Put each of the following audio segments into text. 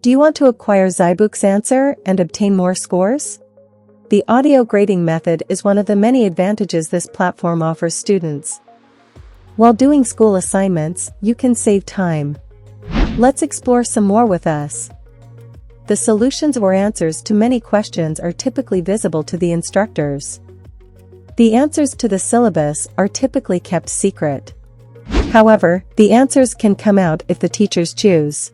Do you want to acquire Zybooks Answer and obtain more scores? The audio grading method is one of the many advantages this platform offers students. While doing school assignments, you can save time. Let's explore some more with us. The solutions or answers to many questions are typically visible to the instructors. The answers to the syllabus are typically kept secret. However, the answers can come out if the teachers choose.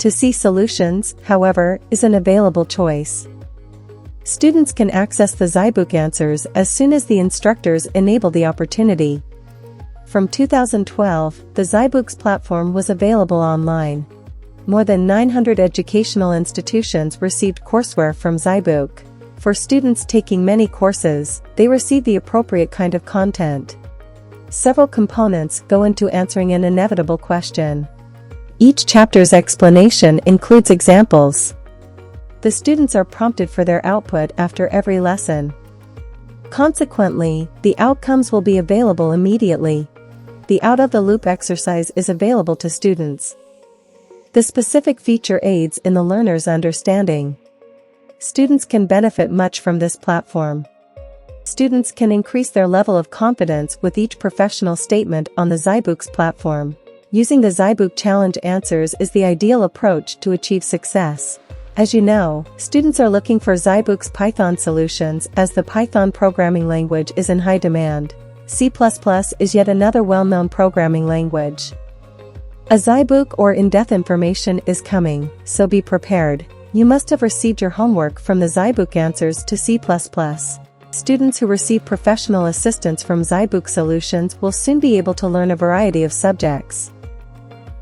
To see solutions, however, is an available choice. Students can access the Zybook answers as soon as the instructors enable the opportunity. From 2012, the Zybooks platform was available online. More than 900 educational institutions received courseware from Zybook. For students taking many courses, they receive the appropriate kind of content. Several components go into answering an inevitable question. Each chapter's explanation includes examples. The students are prompted for their output after every lesson. Consequently, the outcomes will be available immediately. The out-of-the-loop exercise is available to students. The specific feature aids in the learner's understanding. Students can benefit much from this platform. Students can increase their level of confidence with each professional statement on the Zybooks platform. Using the Zybook challenge answers is the ideal approach to achieve success. As you know, students are looking for Zybooks Python solutions as the Python programming language is in high demand. C++ is yet another well-known programming language. A Zybook or in-depth information is coming, so be prepared. You must have received your homework from the Zybook Answers to C++. Students who receive professional assistance from Zybook solutions will soon be able to learn a variety of subjects.